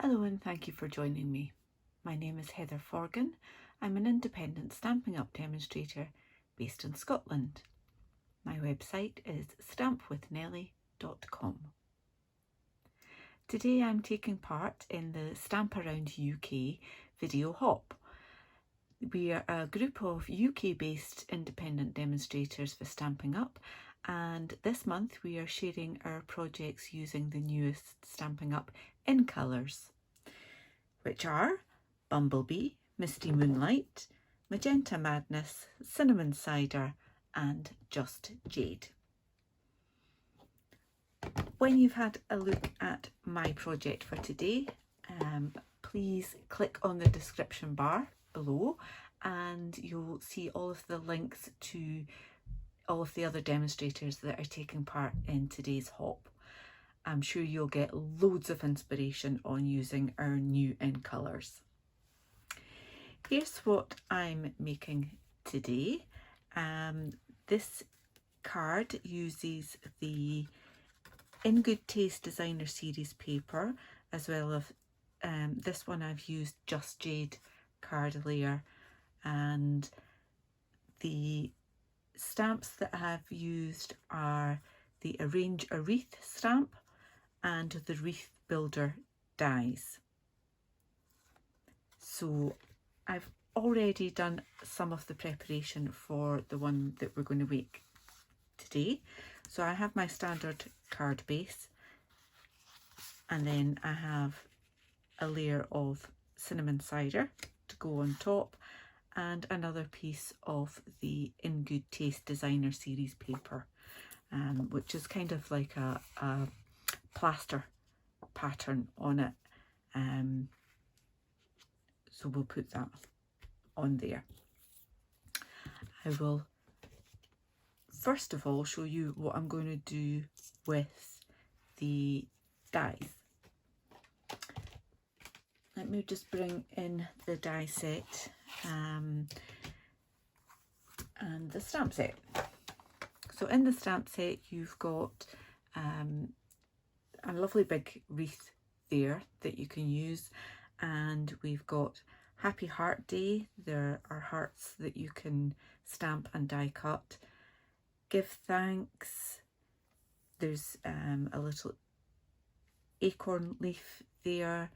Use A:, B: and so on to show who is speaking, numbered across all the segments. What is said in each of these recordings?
A: Hello and thank you for joining me. My name is Heather Forgan. I'm an independent Stampin' Up demonstrator based in Scotland. My website is stampwithnellie.com. Today I'm taking part in the Stamp Around UK video hop. We are a group of UK-based independent demonstrators for Stampin' Up, and this month we are sharing our projects using the newest Stampin' Up in colours, which are Bumblebee, Misty Moonlight, Magenta Madness, Cinnamon Cider and Just Jade. When you've had a look at my project for today, please click on the description bar below and you'll see all of the links to all of the other demonstrators that are taking part in today's hop. I'm sure you'll get loads of inspiration on using our new in colours. Here's what I'm making today. This card uses the In Good Taste Designer Series paper, as well as this one I've used Just Jade card layer, and the stamps that I've used are the Arrange A Wreath stamp and the Wreath Builder dies. So I've already done some of the preparation for the one that we're going to make today. So I have my standard card base, and then I have a layer of cinnamon cider to go on top and another piece of the In Good Taste Designer Series paper, which is kind of like a plaster pattern on it, so we'll put that on there. I will first of all show you what I'm going to do with the dies. Let me just bring in the die set and the stamp set. So in the stamp set you've got a lovely big wreath there that you can use, and we've got Happy Heart Day. There are hearts that you can stamp and die cut. Give Thanks, there's a little acorn leaf there.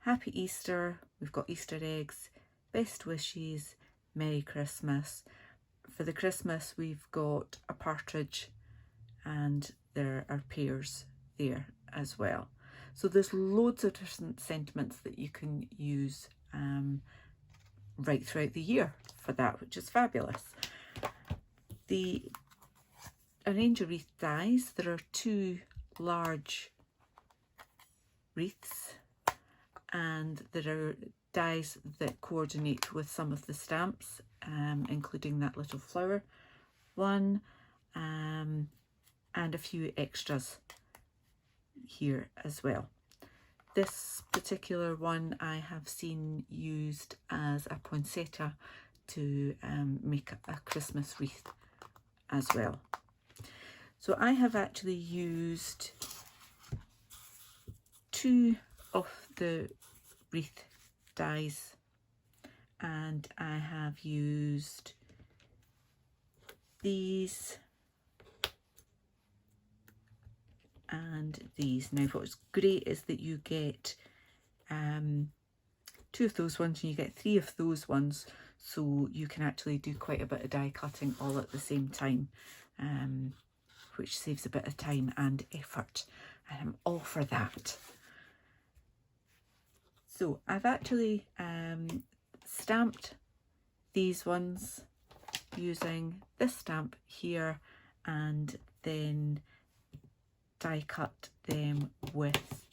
A: Happy Easter, we've got Easter eggs. Best wishes, Merry Christmas. For the Christmas we've got a partridge and there are pears there as well. So there's loads of different sentiments that you can use right throughout the year for that, which is fabulous. The Arrange A Wreath dies, there are two large wreaths, and there are dies that coordinate with some of the stamps, including that little flower one, and a few extras here as well. This particular one I have seen used as a poinsettia to make a Christmas wreath as well. So I have actually used two of the wreath dies, and I have used these and these. Now what's great is that you get two of those ones and you get three of those ones, so you can actually do quite a bit of die cutting all at the same time, which saves a bit of time and effort, and I'm all for that. So I've actually stamped these ones using this stamp here, and then die cut them with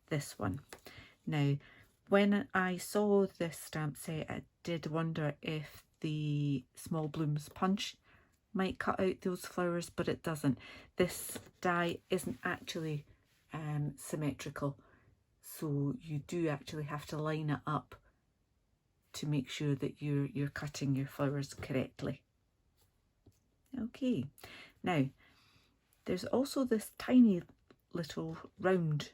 A: this one. Now when I saw this stamp set, I did wonder if the Small Blooms Punch might cut out those flowers, but it doesn't. This die isn't actually symmetrical, so you do actually have to line it up to make sure that you're cutting your flowers correctly. Okay, now there's also this tiny little round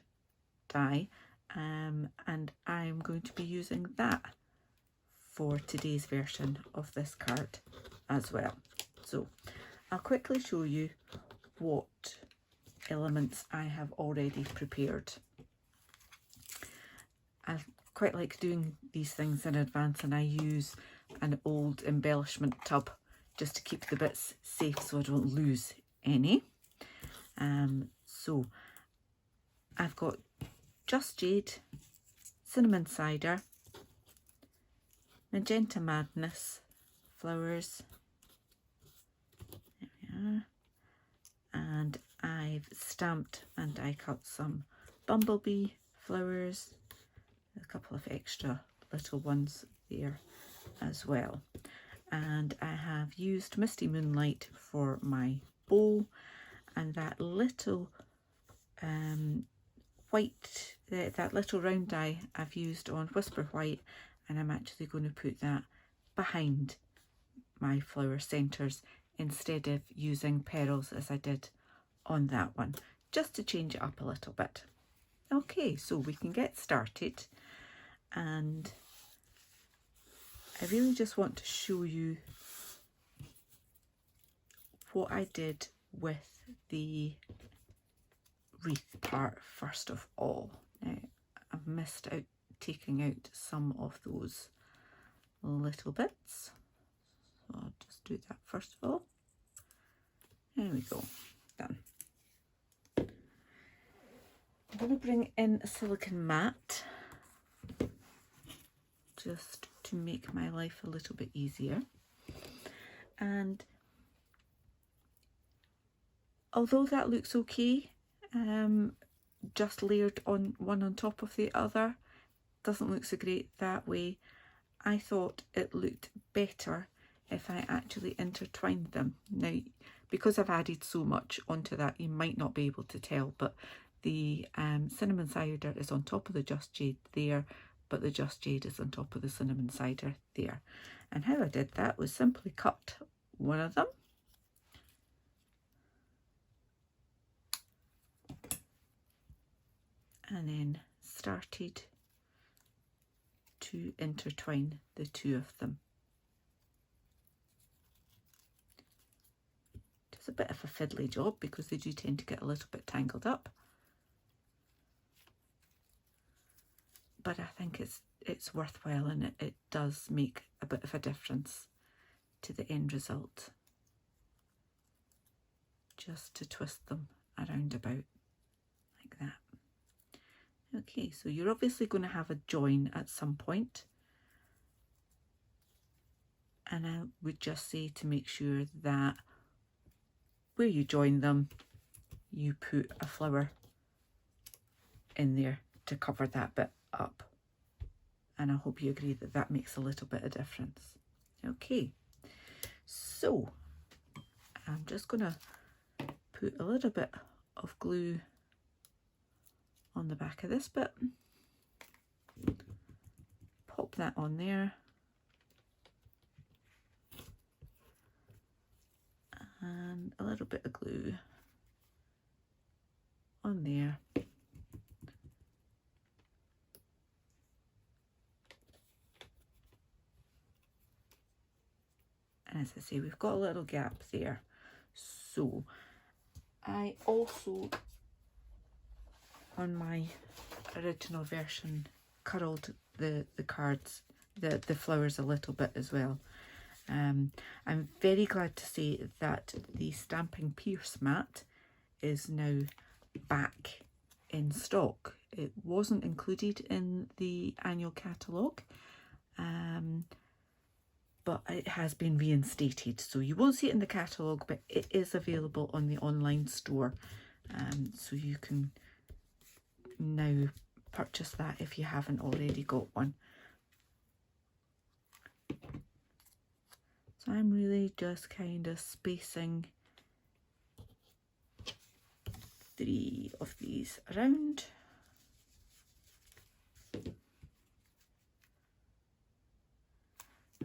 A: die, and I'm going to be using that for today's version of this card as well. So I'll quickly show you what elements I have already prepared. I quite like doing these things in advance, and I use an old embellishment tub just to keep the bits safe so I don't lose any. So I've got Just Jade, Cinnamon Cider, Magenta Madness flowers, there we are, and I've stamped and die cut some bumblebee flowers, a couple of extra little ones there as well. And I have used Misty Moonlight for my bowl, and that little white, that little round die I've used on Whisper White, and I'm actually going to put that behind my flower centres instead of using pearls as I did on that one, just to change it up a little bit. Okay, so we can get started, and I really just want to show you what I did with the wreath part first of all. Now, I've missed out taking out some of those little bits, so I'll just do that first of all. There we go, done. I'm going to bring in a silicone mat just to make my life a little bit easier. And although that looks okay, just layered on one on top of the other, doesn't look so great that way. I thought it looked better if I actually intertwined them. Now, because I've added so much onto that, you might not be able to tell, but the cinnamon cider is on top of the Just Jade there, but the Just Jade is on top of the cinnamon cider there. And how I did that was simply cut one of them, and then started to intertwine the two of them. It's a bit of a fiddly job because they do tend to get a little bit tangled up, but I think it's worthwhile, and it does make a bit of a difference to the end result, just to twist them around about like that. Okay, so you're obviously going to have a join at some point, and I would just say to make sure that where you join them, you put a flower in there to cover that bit up. And I hope you agree that that makes a little bit of difference. Okay, so I'm just going to put a little bit of glue on the back of this bit, pop that on there, and a little bit of glue on there, and as I say, we've got a little gap there. So I also, on my original version, curled the cards, the flowers a little bit as well. I'm very glad to say that the Stamping Pierce mat is now back in stock. It wasn't included in the annual catalogue, but it has been reinstated, so you won't see it in the catalogue, but it is available on the online store, so you can now purchase that if you haven't already got one. So I'm really just kind of spacing 3 of these around.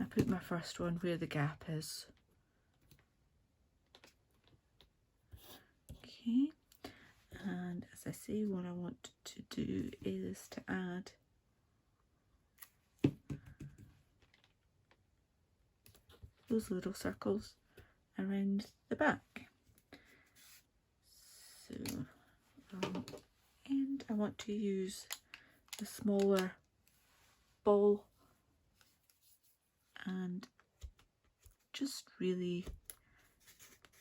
A: I put my first one where the gap is. Okay, and as I say, what I want to do is to add those little circles around the back. So and I want to use the smaller ball and just really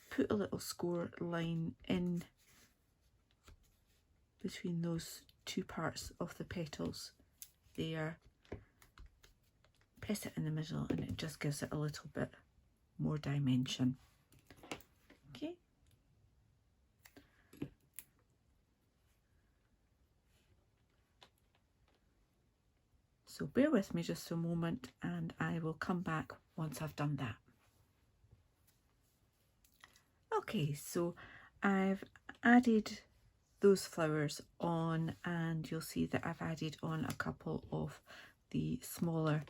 A: put a little score line in between those two parts of the petals there. Press it in the middle and it just gives it a little bit more dimension. Okay. So bear with me just a moment and I will come back once I've done that. Okay, so I've added those flowers on and you'll see that I've added on a couple of the smaller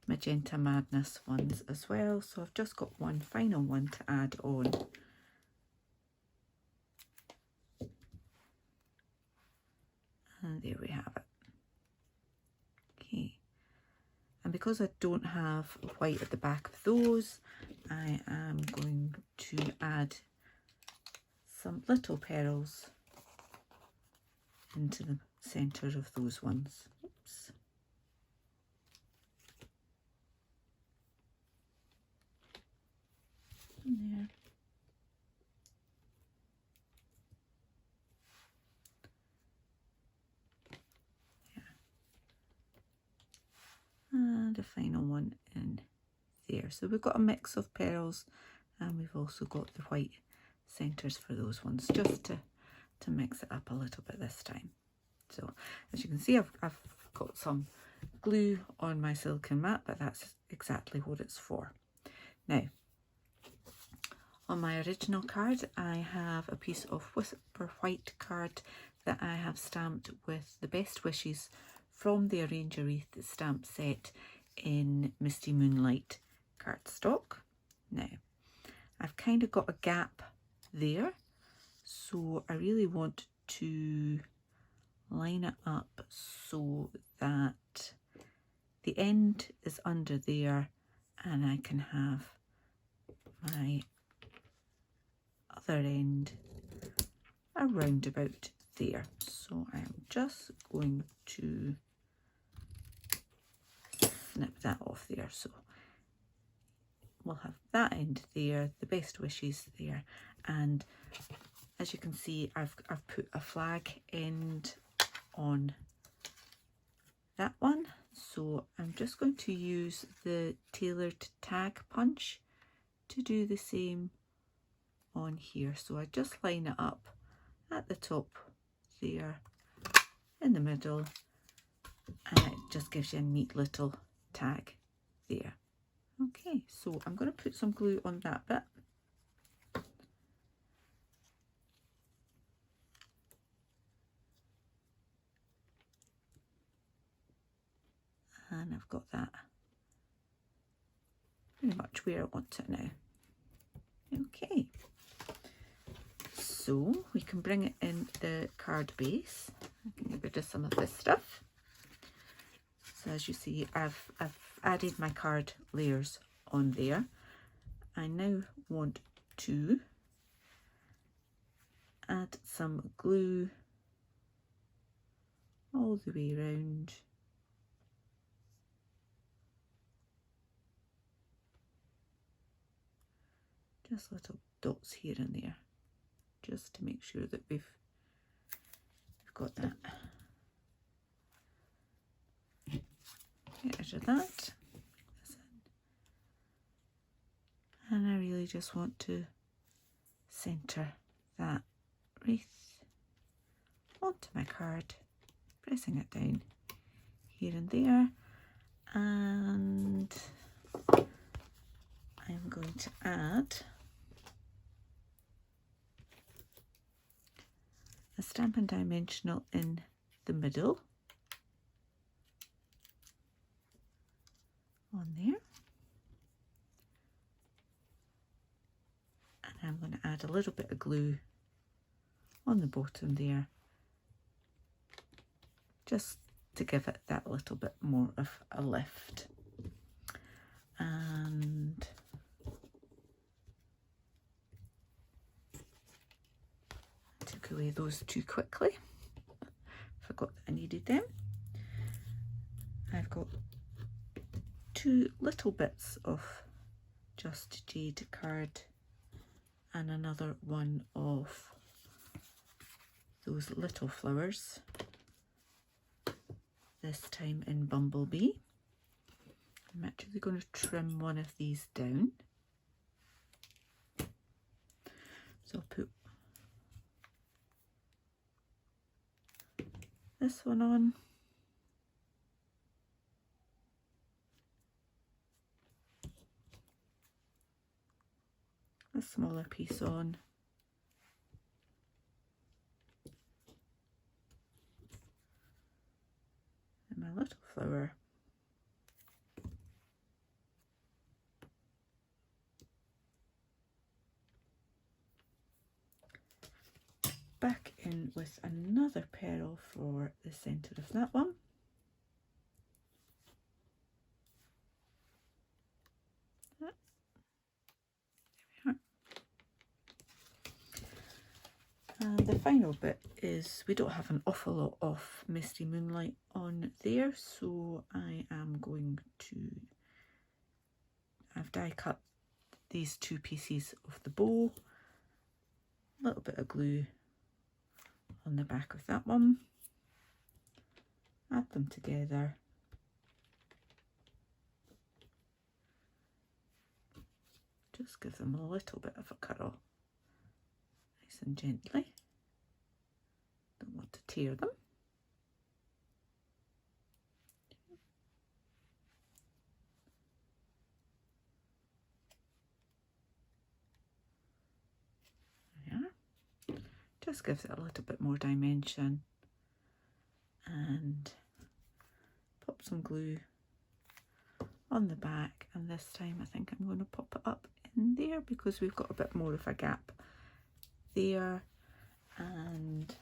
A: Magenta Madness ones as well. So I've just got one final one to add on. And there we have it. Okay. And because I don't have white at the back of those, I am going to add some little pearls into the centre of those ones. Oops. And there. And a final one in there. So we've got a mix of pearls and we've also got the white centres for those ones, just to mix it up a little bit this time. So as you can see, I've got some glue on my silicone mat, but that's exactly what it's for. Now, on my original card, I have a piece of Whisper White card that I have stamped with the best wishes from the Arrange A Wreath stamp set in Misty Moonlight cardstock. Now, I've kind of got a gap there, so I really want to line it up so that the end is under there and I can have my other end around about there. So I'm just going to snip that off there. So we'll have that end there, the best wishes there, and as you can see, I've put a flag end on that one. So I'm just going to use the tailored tag punch to do the same on here. So I just line it up at the top there, in the middle, and it just gives you a neat little tag there. Okay, so I'm going to put some glue on that bit. And I've got that pretty much where I want it now. Okay, so we can bring it in the card base. I can get rid of some of this stuff. So as you see, I've added my card layers on there. I now want to add some glue all the way around. Just little dots here and there, just to make sure that we've got that. Get rid of that. And I really just want to centre that wreath onto my card, pressing it down here and there, and I'm going to add a Stampin' Dimensional in the middle on there, and I'm going to add a little bit of glue on the bottom there just to give it that little bit more of a lift. And I took away those too quickly, forgot that I needed them. I've got two little bits of just jade card and another one of those little flowers, this time in Bumblebee. I'm actually going to trim one of these down. So I'll put this one on. A smaller piece on. And my little flower. Back in with another pearl for the centre of that one. And the final bit is, we don't have an awful lot of Misty Moonlight on there, so I am going to, I've die cut these two pieces of the bow, a little bit of glue on the back of that one, add them together, just give them a little bit of a curl, nice and gently, don't want to tear them. Just gives it a little bit more dimension, and pop some glue on the back, and this time I think I'm going to pop it up in there because we've got a bit more of a gap there, and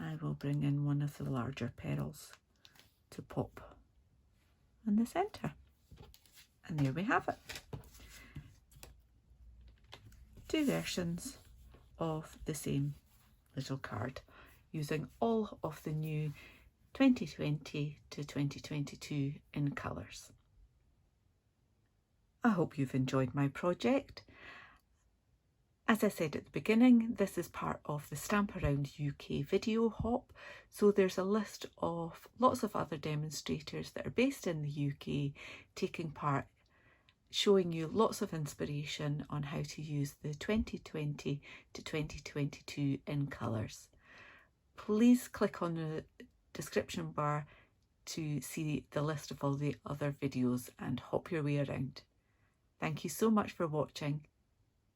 A: I will bring in one of the larger pearls to pop in the centre, and there we have it. Two versions of the same little card using all of the new 2020 to 2022 in colours. I hope you've enjoyed my project. As I said at the beginning, this is part of the Stamp Around UK video hop, so there's a list of lots of other demonstrators that are based in the UK taking part, showing you lots of inspiration on how to use the 2020 to 2022 in colours. Please click on the description bar to see the list of all the other videos and hop your way around. Thank you so much for watching.